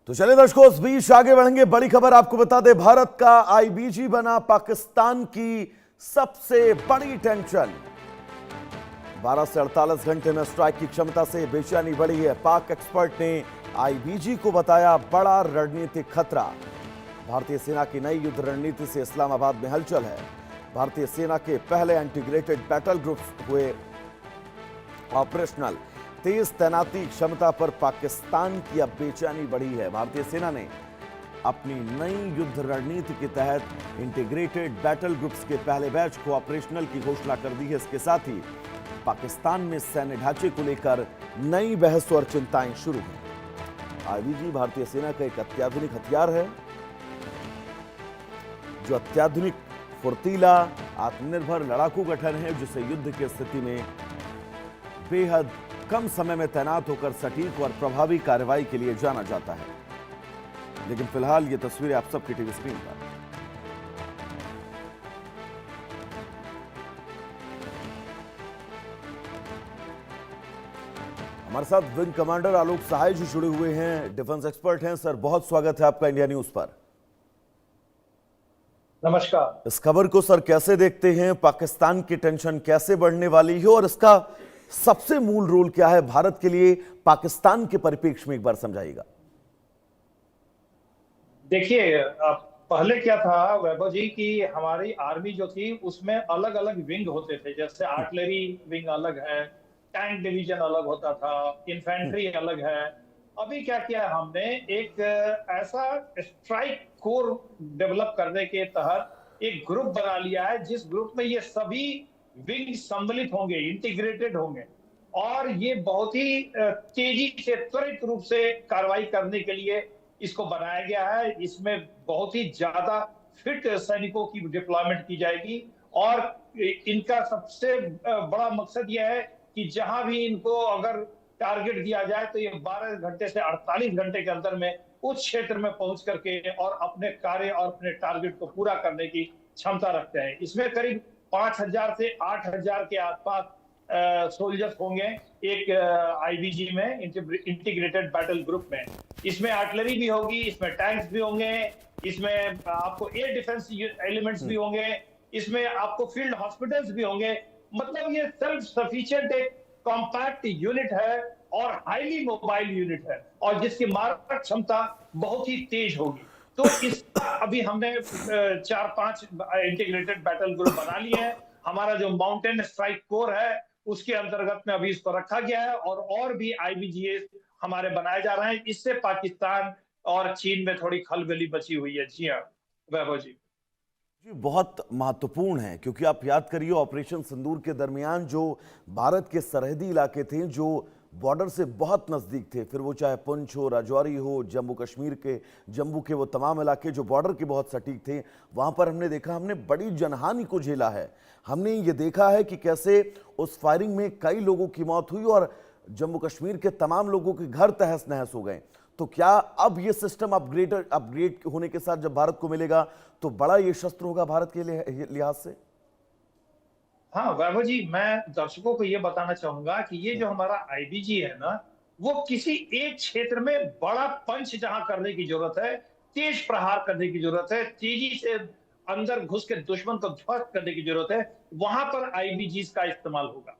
तो चलिए दर्शकों, इस बीच आगे बढ़ेंगे। बड़ी खबर आपको बता दें, भारत का आईबीजी बना पाकिस्तान की सबसे बड़ी टेंशन। 12 से 48 घंटे में स्ट्राइक की क्षमता से बेचैनी बढ़ी है। पाक एक्सपर्ट ने आईबीजी को बताया बड़ा रणनीतिक खतरा। भारतीय सेना की नई युद्ध रणनीति से इस्लामाबाद में हलचल है। भारतीय सेना के पहले इंटीग्रेटेड बैटल ग्रुप्स हुए ऑपरेशनल। तेज तैनाती क्षमता पर पाकिस्तान की अब बेचैनी बढ़ी है। भारतीय सेना ने अपनी नई युद्ध रणनीति के तहत इंटीग्रेटेड बैटल ग्रुप्स के पहले बैच को ऑपरेशनल की घोषणा कर दी है। इसके साथ ही पाकिस्तान में सैन्य ढांचे को लेकर नई बहस और चिंताएं शुरू हैं। आईबीजी भारतीय सेना का एक अत्याधुनिक हथियार है, जो अत्याधुनिक, फुर्तीला, आत्मनिर्भर लड़ाकू गठन है, जिसे युद्ध की स्थिति में बेहद कम समय में तैनात होकर सटीक और प्रभावी कार्रवाई के लिए जाना जाता है। लेकिन फिलहाल ये तस्वीरें आप सबकी टीवी स्क्रीन पर। हमारे साथ विंग कमांडर आलोक सहाय जी जुड़े हुए हैं, डिफेंस एक्सपर्ट हैं। सर, बहुत स्वागत है आपका इंडिया न्यूज पर। नमस्कार। इस खबर को सर कैसे देखते हैं? पाकिस्तान की टेंशन कैसे बढ़ने वाली है और इसका सबसे मूल रोल क्या है भारत के लिए, पाकिस्तान के परिप्रेक्ष्य में एक बार समझाइएगा। देखिए, पहले क्या था वैभव जी कि हमारी आर्मी जो थी उसमें अलग अलग विंग होते थे। जैसे आर्टिलरी विंग अलग है, टैंक डिवीजन अलग होता था, इन्फेंट्री अलग है। अभी क्या किया है हमने, एक ऐसा स्ट्राइक कोर डेवलप करने के तहत एक ग्रुप बना लिया है, जिस ग्रुप में ये सभी विंग सम्मिलित होंगे, इंटीग्रेटेड होंगे और ये बहुत ही तेजी से, त्वरित रूप से कार्रवाई करने के लिए इसको बनाया गया है। इसमें बहुत ही ज्यादा फिट सैनिकों की डिप्लॉयमेंट की जाएगी और इनका सबसे बड़ा मकसद यह है कि जहां भी इनको अगर टारगेट दिया जाए तो ये 12 घंटे से 48 घंटे के अंदर में उस क्षेत्र में पहुंच करके और अपने कार्य और अपने टारगेट को पूरा करने की क्षमता रखते हैं। इसमें करीब 5000 से 8000 के आसपास सोल्जर्स होंगे एक आईबीजी में, इंटीग्रेटेड बैटल ग्रुप में। इसमें आर्टिलरी भी होगी, इसमें टैंक्स भी होंगे, इसमें आपको एयर डिफेंस एलिमेंट्स भी होंगे, इसमें आपको फील्ड हॉस्पिटल्स भी होंगे। मतलब ये सेल्फ सफिशिएंट एक कॉम्पैक्ट यूनिट है और हाईली मोबाइल यूनिट है और जिसकी मारक क्षमता बहुत ही तेज होगी। तो इस अभी हमने 4-5 इंटीग्रेटेड बैटल ग्रुप बना लिए हैं। हमारा जो माउंटेन स्ट्राइक कोर है उसके अंतर्गत में अभी इसको रखा गया है और भी आईबीजीएस हमारे बनाए जा रहे हैं। इससे पाकिस्तान और चीन में थोड़ी खलबली बची हुई है। जी हाँ वैभव जी, बहुत महत्वपूर्ण है, क्योंकि आप याद करिए ऑपरेशन सिंदूर के दरमियान जो भारत के सरहदी इलाके थे, जो बॉर्डर से बहुत नज़दीक थे, फिर वो चाहे पुंछ हो, राजौरी हो, जम्मू के वो तमाम इलाके जो बॉर्डर के बहुत सटीक थे, वहाँ पर हमने देखा, हमने बड़ी जनहानि को झेला है। हमने ये देखा है कि कैसे उस फायरिंग में कई लोगों की मौत हुई और जम्मू कश्मीर के तमाम लोगों के घर तहस नहस हो गए। तो क्या अब ये सिस्टम अपग्रेड होने के साथ जब भारत को मिलेगा तो बड़ा ये शस्त्र होगा भारत के लिहाज से? हाँ वैभव जी, मैं दर्शकों को ये बताना चाहूंगा कि ये जो हमारा आईबीजी है ना, वो किसी एक क्षेत्र में बड़ा पंच जहां करने की जरूरत है, तेज प्रहार करने की जरूरत है, तेजी से अंदर घुस के दुश्मन को ध्वस्त करने की जरूरत है, वहां पर आईबीजी का इस्तेमाल होगा।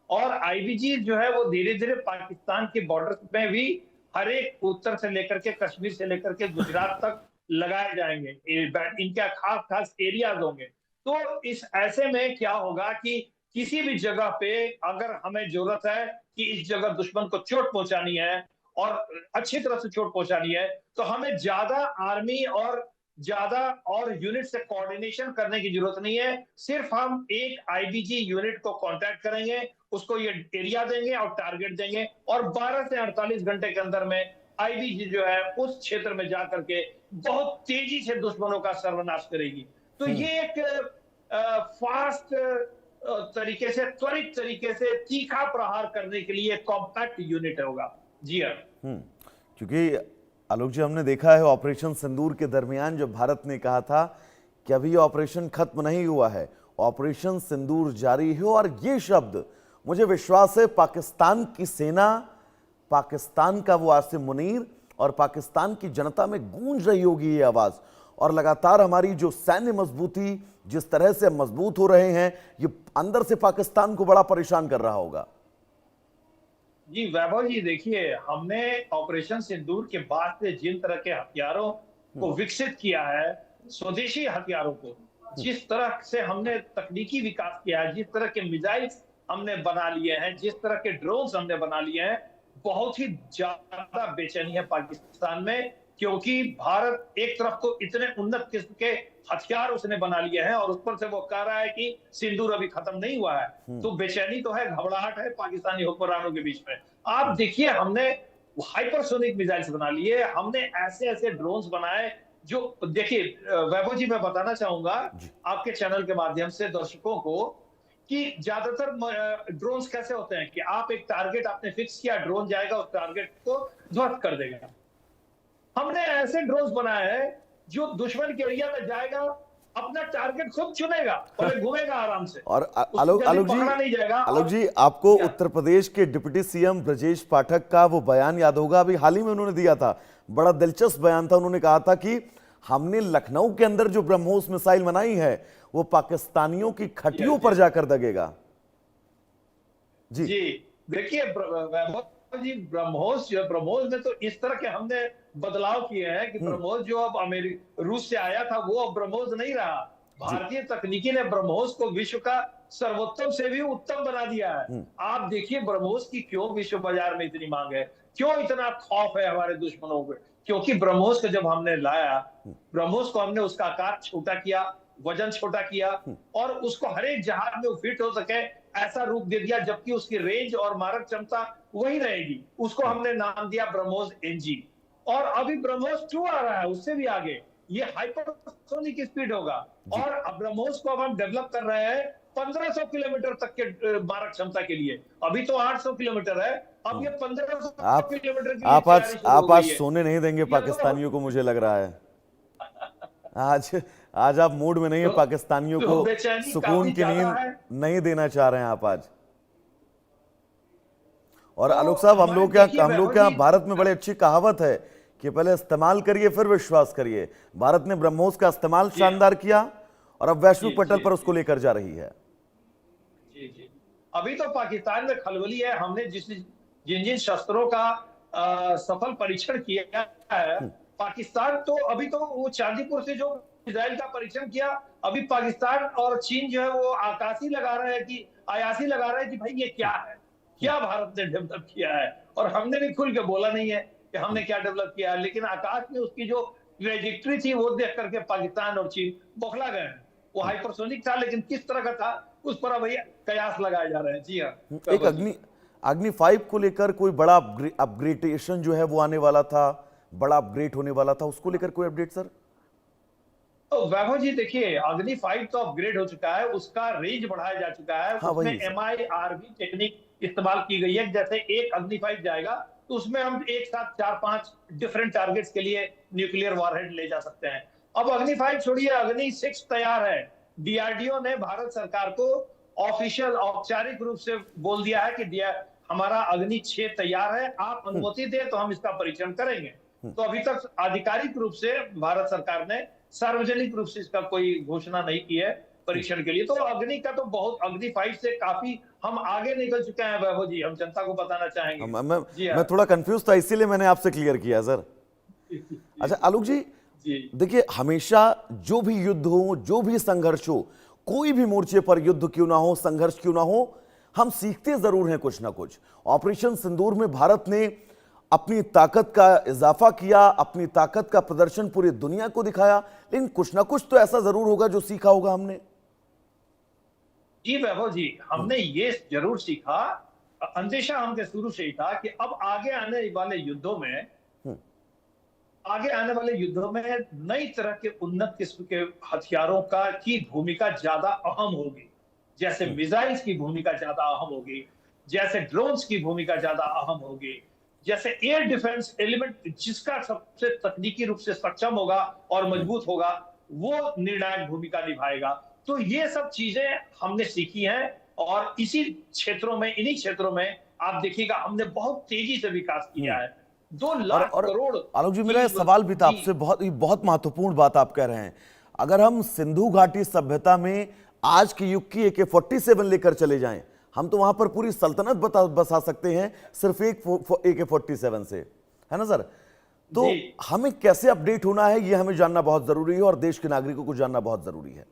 और आईबीजी जो है वो धीरे धीरे पाकिस्तान के बॉर्डर में भी हर एक, उत्तर से लेकर के कश्मीर से लेकर के गुजरात तक लगाए जाएंगे। इनके खास खास एरियाज होंगे। तो इस ऐसे में क्या होगा कि किसी भी जगह पे अगर हमें जरूरत है कि इस जगह दुश्मन को चोट पहुंचानी है और अच्छी तरह से चोट पहुंचानी है, तो हमें ज्यादा आर्मी और ज्यादा और यूनिट से कोऑर्डिनेशन करने की जरूरत नहीं है। सिर्फ हम एक आईबीजी यूनिट को कांटेक्ट करेंगे, उसको ये एरिया देंगे और टारगेट देंगे और 12 से 48 घंटे के अंदर में आईबीजी जो है उस क्षेत्र में जाकर के बहुत तेजी से दुश्मनों का सर्वनाश करेगी। तो ये एक फास्ट तरीके से, त्वरित तरीके से तीखा प्रहार करने के लिए कॉम्पैक्ट यूनिट होगा। जी हाँ, क्योंकि आलोक जी, हमने देखा है ऑपरेशन सिंदूर के दरमियान जब भारत ने कहा था कि अभी ऑपरेशन खत्म नहीं हुआ है, ऑपरेशन सिंदूर जारी है, और ये शब्द मुझे विश्वास है पाकिस्तान की सेना, पाकिस्तान का वो आसिम मुनीर और पाकिस्तान की जनता में गूंज रही होगी ये आवाज। और लगातार हमारी जो सैन्य मजबूती, जिस तरह से मजबूत हो रहे हैं, ये अंदर से पाकिस्तान को बड़ा परेशान कर रहा होगा। जी वैभव जी, देखिए, हमने ऑपरेशन सिंदूर के बाद से जिन तरह के हथियारों को विकसित किया है, स्वदेशी हथियारों को, जिस तरह से हमने तकनीकी विकास किया है, जिस तरह के मिसाइल्स हमने बना लिए हैं, जिस तरह के ड्रोन्स हमने बना लिए हैं, बहुत ही ज्यादा बेचैनी है पाकिस्तान में, क्योंकि भारत एक तरफ तो इतने उन्नत किस्म के हथियार उसने बना लिए हैं और उस पर से वो कह रहा है कि सिंदूर अभी खत्म नहीं हुआ है। तो बेचैनी तो है, घबराहट है पाकिस्तानी हुक्मरानों के बीच में। आप देखिए, हमने हाइपरसोनिक मिसाइल्स बना लिए, हमने ऐसे ऐसे ड्रोन्स बनाए जो, देखिए वैभव जी, मैं बताना चाहूंगा आपके चैनल के माध्यम से दर्शकों को कि ज्यादातर ड्रोन्स कैसे होते हैं कि आप एक टारगेट आपने फिक्स किया, ड्रोन जाएगा उस टारगेट को ध्वस्त कर देगा। हमने ऐसे ड्रोन्स बनाए हैं जो दुश्मन के एरिया में जाएगा, अपना टारगेट खुद चुनेगा और घूमेगा आराम से, और नहीं जाएगा। आलोक जी, आपको उत्तर प्रदेश के डिप्टी सीएम ब्रजेश पाठक का वो बयान याद होगा, अभी हाल ही में उन्होंने दिया था, बड़ा दिलचस्प बयान था। उन्होंने कहा था कि हमने लखनऊ के अंदर जो ब्रह्मोस मिसाइल बनाई है वो पाकिस्तानियों की खटियों पर जाकर दगेगा। जी देखिए वैभव जी, ब्रह्मोस में तो इस तरह के हमने बदलाव किए हैं कि ब्रह्मोस जो अब रूस से आया था वो अब ब्रह्मोस नहीं रहा। भारतीय तकनीकी ने ब्रह्मोस को विश्व का सर्वोत्तम से भी उत्तम बना दिया है। आप देखिए ब्रह्मोस की क्यों विश्व बाजार में इतनी मांग है, क्यों इतना खौफ है हमारे दुश्मनों को, क्योंकि ब्रह्मोस को जब हमने लाया, ब्रह्मोस को हमने उसका आकार छोटा किया, वजन छोटा किया और उसको हर एक जहाज में फिट हो सके ऐसा रूप दे दिया, जबकि उसकी रेंज और मारक क्षमता वही रहेगी। उसको हमने नाम दिया ब्रह्मोस एनजी। और अभी ब्रह्मोस 2 आ रहा है, उससे भी आगे ये हाइपरसोनिक स्पीड होगा। और अब ब्रह्मोस को अब हम डेवलप कर रहे हैं 1500 किलोमीटर तक के मारक क्षमता के लिए। अभी तो 800 किलोमीटर है, अब ये 1500 किलोमीटर की आप आज सोने नहीं देंगे पाकिस्तानियों को, मुझे लग रहा है आज आप मूड में नहीं है, पाकिस्तानियों को सुकून की नींद नहीं देना चाह रहे हैं आप आज। और आलोक साहब, हम लोग क्या भारत में बड़ी अच्छी कहावत है कि पहले इस्तेमाल करिए फिर विश्वास करिए। भारत ने ब्रह्मोस का इस्तेमाल शानदार किया और अब वैश्विक पटल पर उसको लेकर जा रही है। जी अभी तो पाकिस्तान में खलबली है। हमने जिन जिन शस्त्रों का सफल परीक्षण किया है, पाकिस्तान तो अभी तो वो चांदीपुर से जो मिसाइल का परीक्षण किया, अभी पाकिस्तान और चीन जो है वो आयासी लगा रहे हैं कि भाई ये क्या है, क्या भारत ने डेवलप किया है। और हमने भी खुल के बोला नहीं है कि हमने क्या डेवलप किया है, लेकिन आकाश में उसकी जो ट्रेजेक्टरी थी वो देख करके पाकिस्तान और चीन बौखला गए हैं। वो हाइपरसोनिक था, लेकिन किस तरह का था उस पर अब कयास लगाए जा रहे हैं। जी हाँ, एक अग्नि 5 को लेकर कोई बड़ा अपग्रेडेशन जो है वो आने वाला था, बड़ा अपग्रेड होने वाला था, उसको लेकर कोई अपडेट सर? तो वैभव जी देखिए, अग्नि 5 तो अपग्रेड हो चुका है, उसका रेंज बढ़ाया जा चुका है। हाँ, उसमें MIRV टेक्निक इस्तेमाल की गई है। जैसे एक अग्नि 5 जाएगा तो उसमें हम एक साथ 4-5 डिफरेंट टारगेट्स के लिए न्यूक्लियर वॉरहेड ले जा सकते हैं। अब अग्नि 5 छोड़िए, अग्नि 6 तैयार है। DRDO ने भारत सरकार को ऑफिशियल औपचारिक रूप से बोल दिया है कि हमारा अग्नि 6 तैयार है, आप अनुमति दें तो हम इसका परीक्षण करेंगे। तो अभी तक आधिकारिक रूप से भारत सरकार ने सार्वजनिक रूप से इसका कोई घोषणा नहीं की है परीक्षण के लिए। तो अग्नि का तो बहुत, अग्नि 5 से काफी हम आगे निकल चुके हैं वैभव जी, हम जनता को बताना चाहेंगे। मैं थोड़ा कंफ्यूज था, इसीलिए मैंने आपसे क्लियर किया सर। अच्छा आलोक जी, देखिए हमेशा जो भी युद्ध हो, जो भी संघर्ष हो, कोई भी मोर्चे पर युद्ध क्यों ना हो, संघर्ष क्यों ना हो, हम सीखते जरूर हैं कुछ ना कुछ। ऑपरेशन सिंदूर में भारत ने अपनी ताकत का इजाफा किया, अपनी ताकत का प्रदर्शन पूरी दुनिया को दिखाया, लेकिन कुछ ना कुछ तो ऐसा जरूर होगा जो सीखा होगा हमने। जी वैभव जी, हमने ये जरूर सीखा, अंदेशा हमके शुरू से ही था कि अब आगे आने वाले युद्धों में नई तरह के उन्नत किस्म के हथियारों की भूमिका ज्यादा अहम होगी। जैसे मिसाइल्स की भूमिका ज्यादा अहम होगी, जैसे ड्रोन्स की भूमिका ज्यादा अहम होगी, जैसे एयर डिफेंस एलिमेंट जिसका सबसे तकनीकी रूप से सक्षम होगा और मजबूत होगा, वो निर्णायक भूमिका निभाएगा। तो ये सब चीजें हमने सीखी हैं और इन्हीं क्षेत्रों में आप देखिएगा हमने बहुत तेजी से विकास किया है। 2 और लाख और करोड़ आलोक जी, मेरा की ये सवाल भी था जी आपसे, बहुत महत्वपूर्ण बात आप कह रहे हैं। अगर हम सिंधु घाटी सभ्यता में आज के युग की AK-47 लेकर चले जाएं, हम तो वहां पर पूरी सल्तनत बसा सकते हैं सिर्फ एक AK-47 से, है ना सर? तो जी हमें कैसे अपडेट होना है, ये हमें जानना बहुत जरूरी है और देश के नागरिकों को जानना बहुत जरूरी है।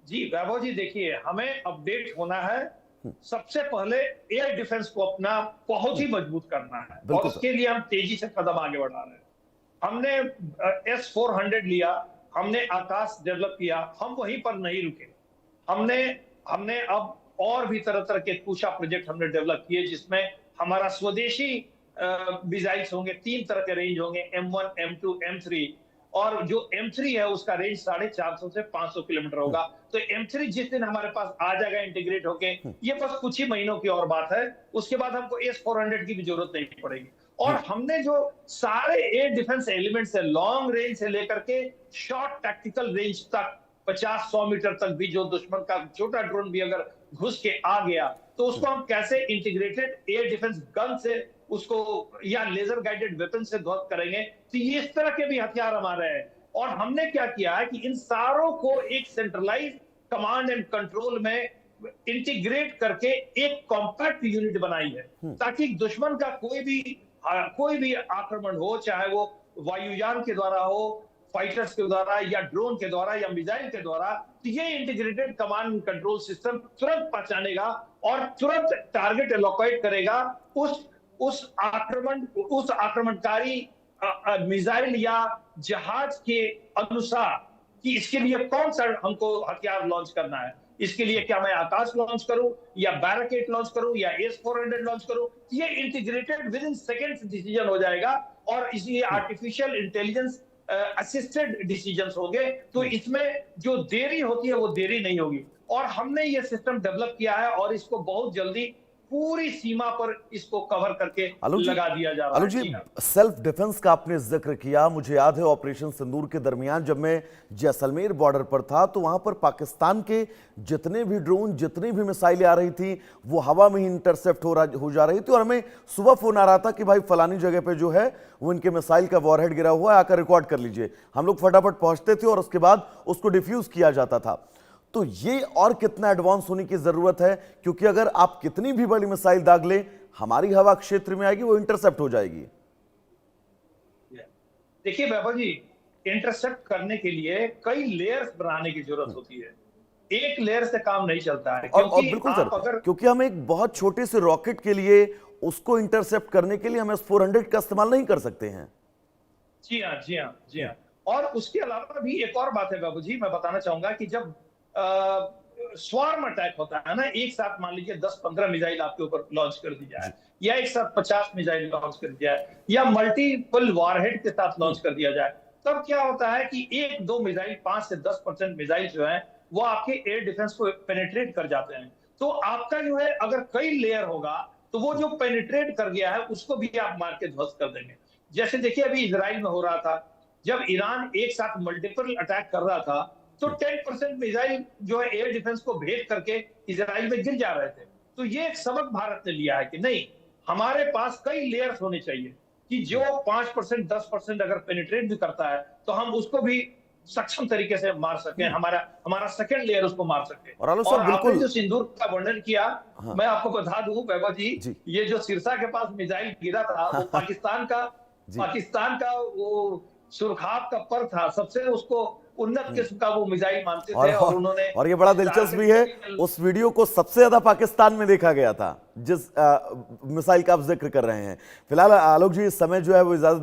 जी वैभव जी, देखिए हमें अपडेट होना है। सबसे पहले एयर डिफेंस को अपना बहुत ही मजबूत करना है, और बिल्कुल सर। उसके लिए हम तेजी से कदम आगे बढ़ा रहे हैं। हमने S-400 लिया, हमने आकाश डेवलप किया, हम वहीं पर नहीं रुके। हमने हमने अब और भी तरह तरह के पूषा प्रोजेक्ट हमने डेवलप किए, जिसमें हमारा स्वदेशी मिसाइल्स होंगे। 3 तरह के रेंज होंगे, M1, M2, M3। और जो M3 है उसका रेंज 450 से 500 किलोमीटर होगा। तो M3 जिस दिन हमारे पास आ जाएगा इंटीग्रेट होके, ये बस कुछ ही महीनों की और बात है, उसके बाद हमको S-400 की भी जरूरत नहीं पड़ेगी। और हमने जो सारे एयर डिफेंस एलिमेंट्स है, लॉन्ग रेंज से लेकर के शॉर्ट टैक्टिकल रेंज तक, 50-100 मीटर तक भी, जो दुश्मन का छोटा ड्रोन भी अगर घुस के आ गया, तो उसको हम कैसे इंटीग्रेटेड एयर डिफेंस गन से उसको, या लेजर गाइडेड वेपन से ध्वस्त करेंगे। तो ये इस तरह के भी हथियार हमारे हैं। और हमने क्या किया है कि इन सारों को एक सेंट्रलाइज कमांड एंड कंट्रोल में इंटीग्रेट करके एक कॉम्पैक्ट यूनिट बनाई है, ताकि दुश्मन का कोई भी आक्रमण हो, चाहे वो वायुयान के द्वारा हो, फाइटर्स के द्वारा, या ड्रोन के द्वारा, या मिसाइल के द्वारा, तो ये इंटीग्रेटेड कमांड कंट्रोल सिस्टम तुरंत पहचानेगा और तुरंत टारगेट एलोकेट करेगा उस आक्रमणकारी मिसाइल या जहाज के अनुसार, कि इसके लिए कौन सा हमको हथियार लॉन्च करना है। इसके लिए क्या मैं आकाश लॉन्च करूं, या बैरकेट लॉन्च करूं, या S-400 लॉन्च करूं, ये integrated with in seconds decision हो जाएगा। और इसलिए आर्टिफिशियल इंटेलिजेंस असिस्टेड डिसीजंस होंगे। तो इसमें जो देरी होती है वो देरी नहीं होगी। और हमने ये सिस्टम डेवलप किया है, और इसको बहुत जल्दी पूरी सीमा पर इसको कवर करके लगा दिया जा रहा है। आलोक जी, सेल्फ डिफेंस का आपने जिक्र किया, मुझे याद है ऑपरेशन सिंदूर के दरमियान जब मैं जैसलमेर बॉर्डर पर था, तो वहां पर पाकिस्तान के जितने भी ड्रोन, जितनी भी मिसाइलें आ रही थी, वो हवा में ही इंटरसेप्ट हो जा रही थी। और हमें सुबह फोन आ रहा था कि भाई फलानी जगह पे जो है वो इनके मिसाइल का वॉरहेड गिरा हुआ है, आकर रिकॉर्ड कर लीजिए। हम लोग फटाफट पहुंचते थे और उसके बाद उसको डिफ्यूज किया जाता था। तो ये और कितना एडवांस होने की जरूरत है, क्योंकि अगर आप कितनी भी बड़ी मिसाइल दाग ले, हमारी हवा क्षेत्र में आएगी, वो इंटरसेप्ट हो जाएगी। देखिए वैभव जी, इंटरसेप्ट करने के लिए कई लेयर्स बनाने की जरूरत होती है। एक लेयर से काम नहीं चलता है। और बिल्कुल सर, क्योंकि हम एक बहुत छोटे से रॉकेट के लिए उसको इंटरसेप्ट करने के लिए हम S-400 का इस्तेमाल नहीं कर सकते हैं। जी हाँ, जी हाँ, जी हाँ। और उसके अलावा भी एक और बात है बाबू जी, मैं बताना चाहूंगा कि जब स्वार्म अटैक होता है ना, एक साथ मान लीजिए 10-15 मिसाइल आपके ऊपर लॉन्च कर दी जाए, या एक साथ 50 मिसाइल लॉन्च कर दिया जाए, या मल्टीपल वॉरहेड के साथ लॉन्च कर दिया जाए, तब क्या होता है कि 1-2 मिसाइल, 5 से 10% मिसाइल जो है वो आपके एयर डिफेंस को पेनिट्रेट कर जाते हैं। तो आपका जो है, अगर कई लेयर होगा, तो वो जो पेनिट्रेट कर गया है उसको भी आप मार के ध्वस्त कर देंगे। जैसे देखिए अभी इजराइल में हो रहा था, जब ईरान एक साथ मल्टीपल अटैक कर रहा था, तो 10% मिसाइल जो है एयर डिफेंस को भेद करके इजराइल में गिर जा रहे थे। तो ये एक सबक भारत ने लिया है कि नहीं, हमारे पास कई लेयर्स होने चाहिए, कि जो 5%, 10% अगर पेनिट्रेट भी करता है, तो हम उसको भी सक्षम तरीके से मार सके, हमारा सेकंड लेयर उसको मार सके। और आपने जो सिंदूर का वर्णन किया, हाँ। मैं आपको बता दूं वैभव जी, ये जो सिरसा के पास मिसाइल गिरा था, वो पाकिस्तान का वो सुरखाब का पर था, सबसे उसको उन्नत किस्म का वो मिसाइल मानते थे। और उन्होंने, और ये बड़ा दिलचस्प भी है, उस वीडियो को सबसे ज्यादा पाकिस्तान में देखा गया था, जिस मिसाइल का आप जिक्र कर रहे हैं। फिलहाल आलोक जी, इस समय जो है वो इजाजत नहीं